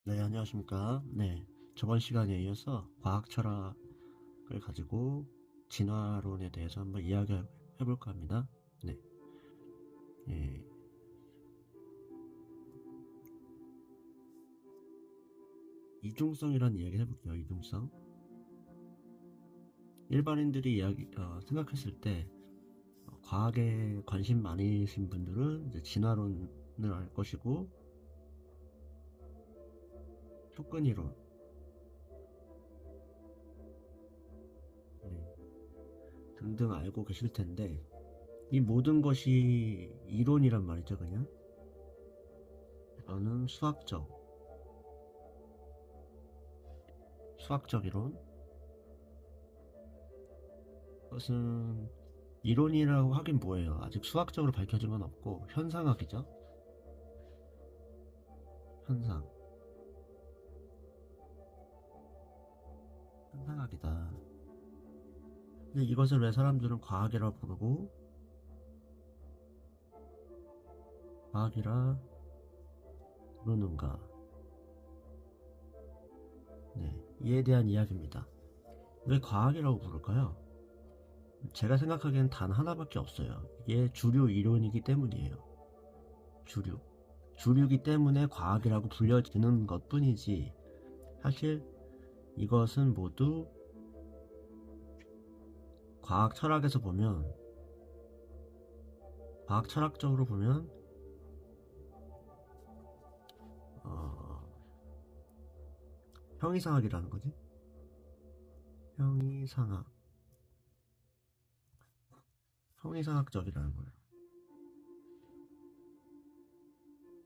네, 안녕하십니까. 네, 저번 시간에 이어서 과학 철학을 가지고 진화론에 대해서 한번 이야기해 볼까 합니다. 네, 예, 이중성이라는 이야기 해볼게요. 이중성. 일반인들이 생각했을 때 과학에 관심 많으신 분들은 이제 진화론을 알 것이고 토끈이론, 네, 등등 알고 계실 텐데 이 모든 것이 이론이란 말이죠, 그냥. 이거는 수학적 이론. 그것은 이론이라고 하긴 뭐예요. 아직 수학적으로 밝혀진 건 없고 현상학이죠. 현상. 현상학이다. 근데 이것을 왜 사람들은 과학이라고 부르고 과학이라 부르는가? 네, 이에 대한 이야기입니다. 왜 과학이라고 부를까요? 제가 생각하기엔 단 하나밖에 없어요. 이게 주류 이론이기 때문이에요. 주류. 주류이기 때문에 과학이라고 불려지는 것 뿐이지 사실 이것은 모두 과학 철학에서 보면 과학 철학적으로 보면 어, 형이상학이라는 거지. 형이상학. 형이상학적이라는 거예요.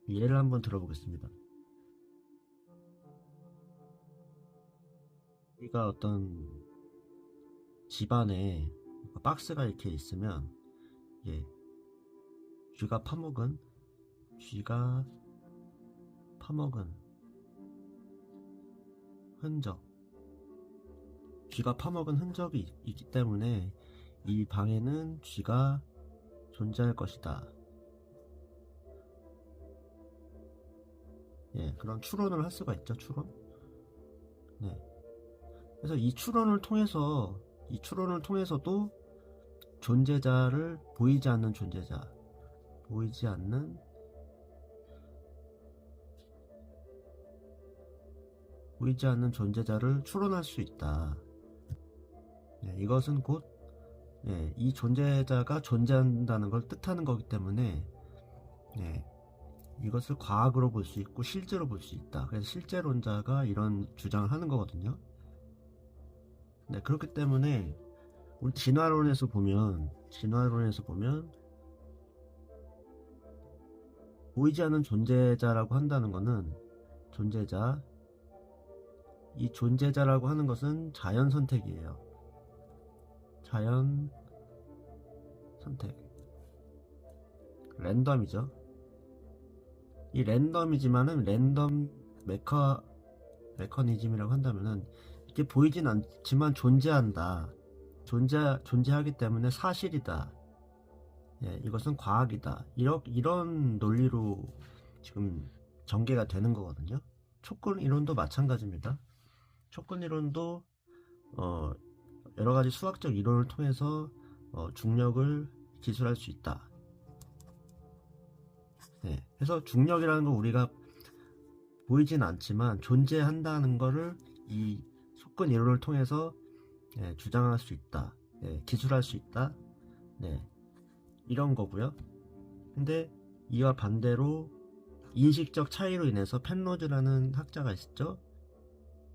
예를 한번 들어보겠습니다. 우리가 어떤 집안에 박스가 이렇게 있으면 예, 쥐가 파먹은 쥐가 파먹은 흔적 쥐가 파먹은 흔적이 있기 때문에 이 방에는 쥐가 존재할 것이다. 예, 그런 추론을 할 수가 있죠. 추론. 네. 그래서 이 추론을 통해서도 존재자를 보이지 않는 존재자를 추론할 수 있다. 네, 이것은 곧 이 존재자가 존재한다는 걸 뜻하는 거기 때문에 네, 이것을 과학으로 볼 수 있고 실제로 볼 수 있다. 그래서 실제론자가 이런 주장을 하는 거거든요. 네, 그렇기 때문에 우리 진화론에서 보면 보이지 않는 존재자라고 한다는 것은 존재자 이 존재자라고 하는 것은 자연 선택이에요. 자연 선택. 랜덤이죠. 이 랜덤이지만은 랜덤 메커니즘이라고 한다면은 이게 보이진 않지만 존재한다. 존재하기 때문에 사실이다. 예, 이것은 과학이다. 이런 논리로 지금 전개가 되는 거거든요. 촉근 이론도 마찬가지입니다. 촉근 이론도 어, 여러 가지 수학적 이론을 통해서 중력을 기술할 수 있다. 네, 그래서 중력이라는 건 우리가 보이진 않지만 존재한다는 것을 이 속근 이론을 통해서 주장할 수 있다. 기술할 수 있다. 네, 이런 거고요. 근데 이와 반대로 인식적 차이로 인해서 펜로즈라는 학자가 있었죠.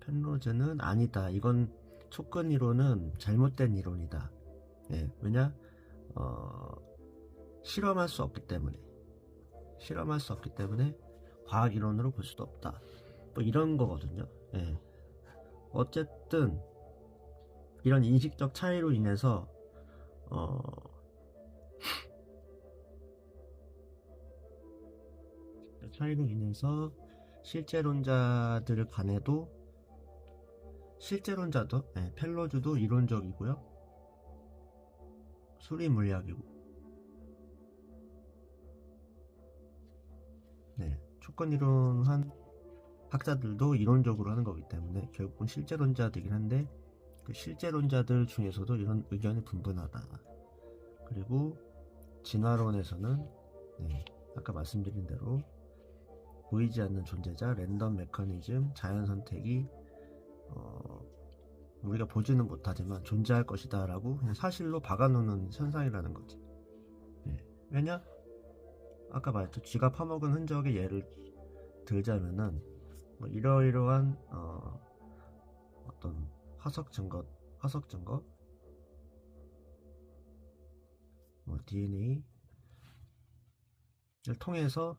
펜로즈는 아니다. 이건 촉근 이론은 잘못된 이론이다. 왜냐? 어, 실험할 수 없기 때문에. 과학 이론으로 볼 수도 없다. 뭐 이런 거거든요. 예. 어쨌든 이런 인식적 차이로 인해서 어, 실제론자들 간에도 펠로즈도 이론적이고요. 수리 물리학이고. 네. 촉근 이론 한 학자들도 이론적으로 하는 거기 때문에 결국은 실제론자들이긴 한데 그 실제론자들 중에서도 이런 의견이 분분하다. 그리고 진화론에서는 아까 말씀드린 대로 보이지 않는 존재자, 랜덤 메커니즘, 자연 선택이 우리가 보지는 못하지만 존재할 것이다 라고 그냥 사실로 박아놓는 현상이라는 거지. 왜냐? 아까 말했죠. 쥐가 파먹은 흔적의 예를 들자면은 뭐 이러이러한 어떤 화석 증거 뭐 DNA를 통해서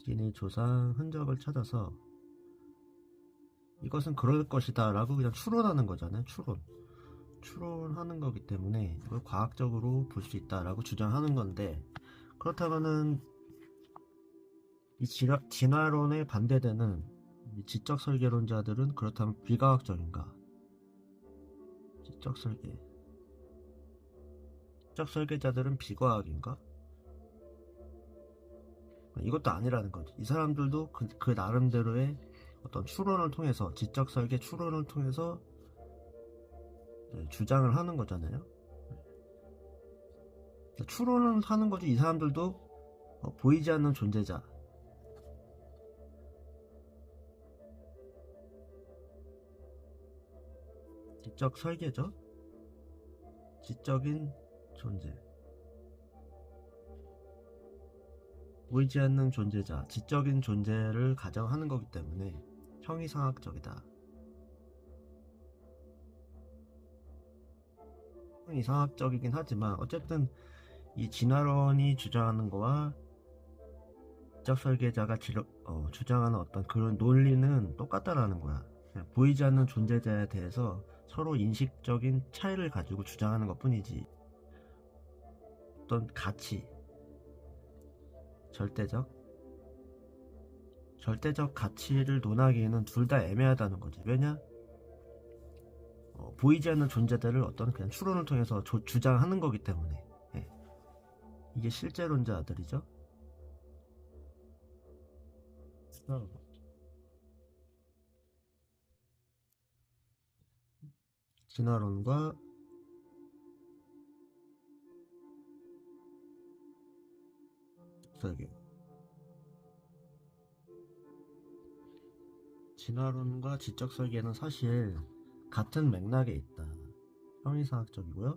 DNA 조상 흔적을 찾아서 이것은 그럴 것이다 라고 그냥 추론하는 거잖아요. 추론하는 거기 때문에 이걸 과학적으로 볼 수 있다 라고 주장하는 건데, 그렇다면은 이 진화론에 반대되는 이 지적 설계론자들은 그렇다면 비과학적인가? 지적 설계자들은 비과학인가? 이것도 아니라는 거지. 이 사람들도 그 나름대로의 어떤 추론을 통해서, 지적 설계 추론을 통해서 주장을 하는 거잖아요. 추론을 하는 거지. 이 사람들도 보이지 않는 존재자, 지적 설계죠. 지적인 존재, 보이지 않는 존재자, 지적인 존재를 가정하는 거기 때문에 형이상학적이다. 형이상학적이긴 하지만 어쨌든 이 진화론이 주장하는 거와 지적 설계자가 주장하는 어떤 그런 논리는 똑같다라는 거야. 그냥 보이지 않는 존재자에 대해서 서로 인식적인 차이를 가지고 주장하는 것 뿐이지, 어떤 가치, 절대적 가치를 논하기에는 둘 다 애매하다는 거지. 왜냐? 보이지 않는 존재들을 어떤 그냥 추론을 통해서 주장하는 거기 때문에. 이게 실제론자들이죠. 진화론과 설계. 진화론과 지적 설계는 사실 같은 맥락에 있다. 형이상학적이고요.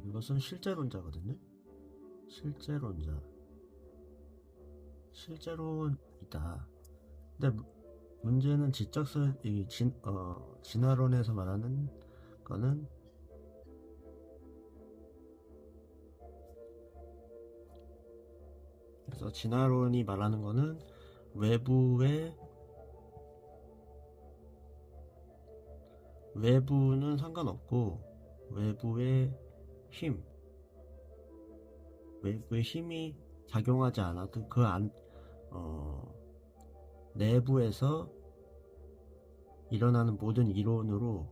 이것은 실제론자거든요. 실제론이다. 근데 문제는 진화론에서 말하는 거는 그래서 진화론이 말하는 거는 외부는 상관없고 외부의 힘이 작용하지 않아도 내부에서 일어나는 모든 이론으로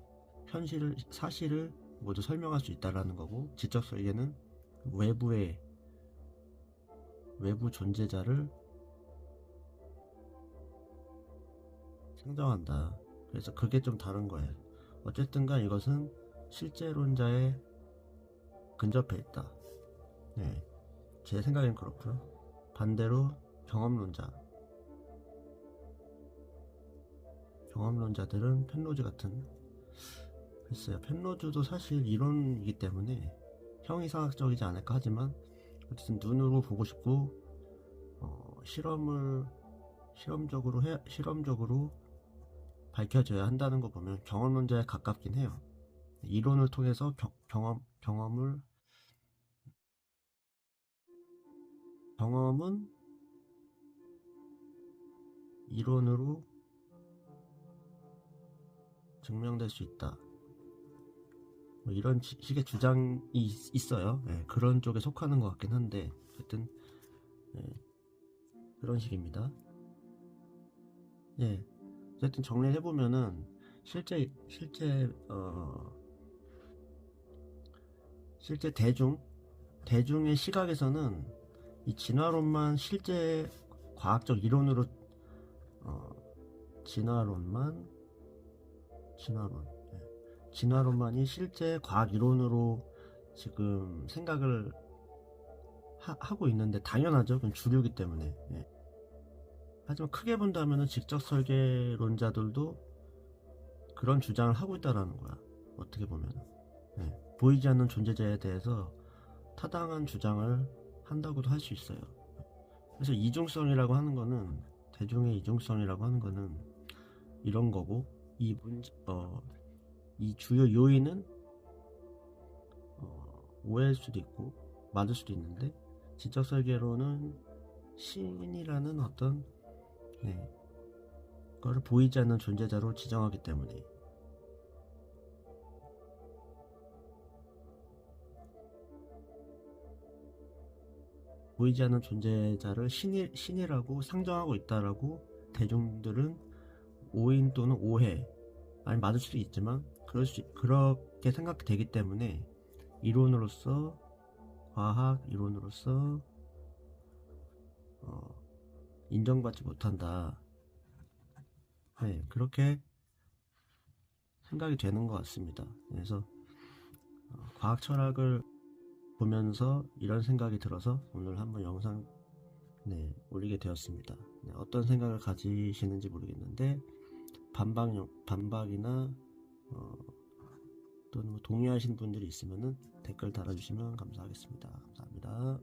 사실을 모두 설명할 수 있다라는 거고, 지적 설계는 외부 존재자를 상정한다. 그래서 그게 좀 다른 거예요. 어쨌든간 이것은 실제론자에 근접해 있다. 제 생각엔 그렇고요. 반대로 경험론자들은 펜로즈 같은, 글쎄요, 펜로즈도 사실 이론이기 때문에 형이상학적이지 않을까 하지만 어쨌든 눈으로 보고 싶고 실험적으로 밝혀져야 한다는 거 보면 경험론자에 가깝긴 해요. 이론을 통해서 경험은 이론으로 증명될 수 있다. 뭐 이런 식의 주장이 있어요. 그런 쪽에 속하는 것 같긴 한데 어쨌든 그런 식입니다. 어쨌든 정리를 해보면은 실제 대중 대중의 시각에서는 이 진화론만 실제 과학적 이론으로 진화론만이 실제 과학 이론으로 지금 생각을 하고 있는데, 당연하죠. 그건 주류기 때문에. 예. 하지만 크게 본다면 직접 설계론자들도 그런 주장을 하고 있다라는 거야. 어떻게 보면. 예. 보이지 않는 존재자에 대해서 타당한 주장을 한다고도 할 수 있어요. 그래서 이중성이라고 하는 거는, 대중의 이중성이라고 하는 거는 이런 거고, 이 주요 요인은 오해일 수도 있고 맞을 수도 있는데, 지적 설계로는 신이라는 어떤 그걸 보이지 않는 존재자로 지정하기 때문에, 보이지 않는 존재자를 신이라고 상정하고 있다라고 대중들은 오인 또는 오해, 아니 맞을 수도 있지만 그렇게 생각되기 때문에 이론으로서, 과학 이론으로서 인정받지 못한다. 네, 그렇게 생각이 되는 것 같습니다. 그래서 과학 철학을 보면서 이런 생각이 들어서 오늘 한번 영상 올리게 되었습니다. 어떤 생각을 가지시는지 모르겠는데, 반박이나 또는 동의하시는 분들이 있으면 댓글 달아주시면 감사하겠습니다. 감사합니다.